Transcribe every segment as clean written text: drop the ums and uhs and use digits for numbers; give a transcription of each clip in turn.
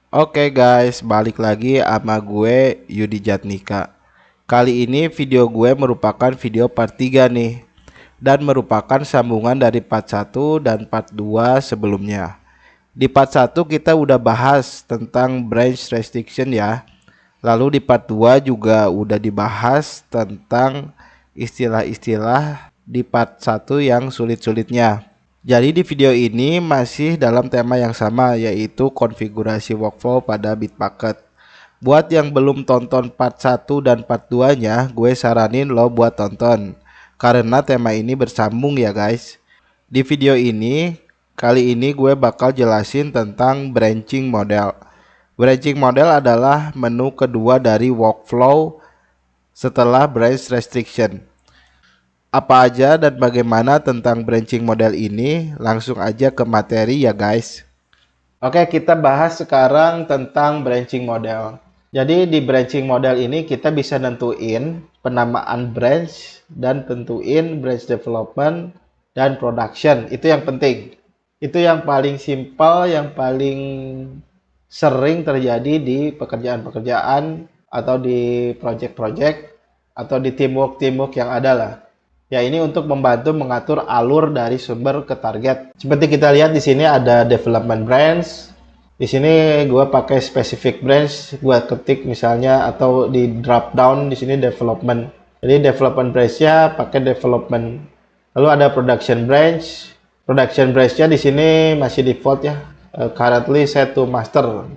Oke guys, balik lagi sama gue Yudi Jatnika. Kali ini video gue merupakan video part 3 nih, dan merupakan sambungan dari part 1 dan part 2 sebelumnya. Di part 1 kita udah bahas tentang branch restriction ya. Lalu di part 2 juga udah dibahas tentang istilah-istilah di part 1 yang sulit-sulitnya. Jadi di video ini masih dalam tema yang sama, yaitu konfigurasi workflow pada Bitbucket. Buat yang belum tonton part 1 dan part 2 nya, gue saranin lo buat tonton, karena tema ini bersambung ya guys. Di video ini, kali ini gue bakal jelasin tentang branching model. Branching model adalah menu kedua dari workflow setelah branch restriction. Apa aja dan bagaimana tentang branching model ini, langsung aja ke materi ya guys. Oke, kita bahas sekarang tentang branching model. Jadi di branching model ini kita bisa nentuin penamaan branch dan tentuin branch development dan production. Itu yang penting. Itu yang paling simpel, yang paling sering terjadi di pekerjaan-pekerjaan atau di project-project atau di teamwork yang ada lah. Ya, ini untuk membantu mengatur alur dari sumber ke target. Seperti kita lihat di sini ada development branch. Di sini gue pakai specific branch, gue ketik misalnya, atau di drop down di sini development. Jadi development branch-nya pakai development. Lalu ada production branch. Production branch-nya di sini masih default ya. Currently set to master.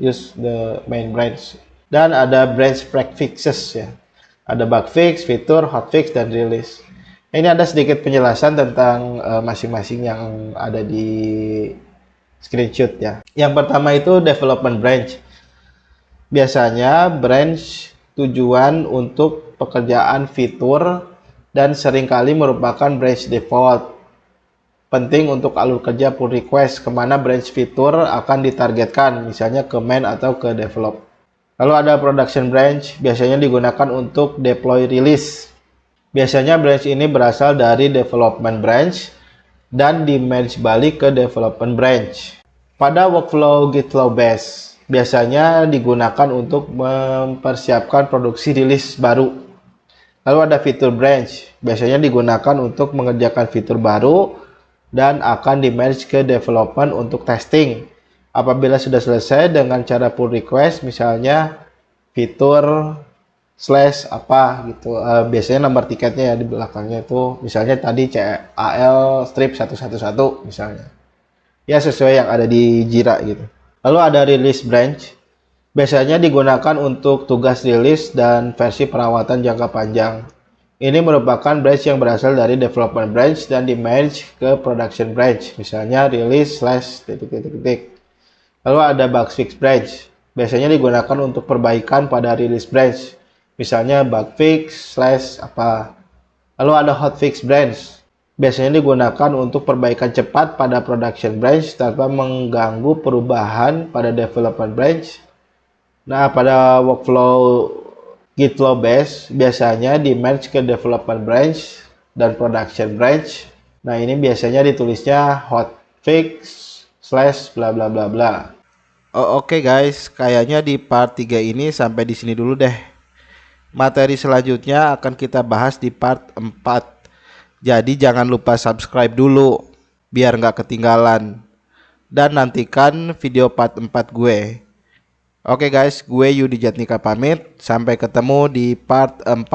Use the main branch. Dan ada branch prefixes ya. Ada bug fix, fitur, hotfix, dan release. Ini ada sedikit penjelasan tentang masing-masing yang ada di screenshot ya. Yang pertama itu development branch. Biasanya branch tujuan untuk pekerjaan fitur dan seringkali merupakan branch default. Penting untuk alur kerja pull request kemana branch fitur akan ditargetkan, misalnya ke main atau ke develop. Lalu ada production branch, biasanya digunakan untuk deploy release. Biasanya branch ini berasal dari development branch dan di-merge balik ke development branch. Pada workflow Git flow base, biasanya digunakan untuk mempersiapkan produksi rilis baru. Lalu ada fitur branch, biasanya digunakan untuk mengerjakan fitur baru dan akan di-merge ke development untuk testing. Apabila sudah selesai dengan cara pull request, misalnya fitur slash apa gitu, biasanya nomor tiketnya ya di belakangnya itu, misalnya tadi CAL strip 111 misalnya, ya sesuai yang ada di Jira gitu. Lalu ada release branch, biasanya digunakan untuk tugas rilis dan versi perawatan jangka panjang. Ini merupakan branch yang berasal dari development branch dan di merge ke production branch, misalnya release slash titik. Lalu ada bug fix branch, biasanya digunakan untuk perbaikan pada release branch, misalnya bug fix slash apa. Lalu ada hotfix branch, biasanya digunakan untuk perbaikan cepat pada production branch tanpa mengganggu perubahan pada development branch. Nah, pada workflow Git flow base biasanya di merge ke development branch dan production branch. Nah, ini biasanya ditulisnya hotfix slash bla bla bla bla. Oke guys, kayaknya di part 3 ini sampai di sini dulu deh. Materi selanjutnya akan kita bahas di part 4. Jadi jangan lupa subscribe dulu biar nggak ketinggalan. Dan nantikan video part 4 gue. Oke guys, gue Yudi Jatnika pamit. Sampai ketemu di part 4.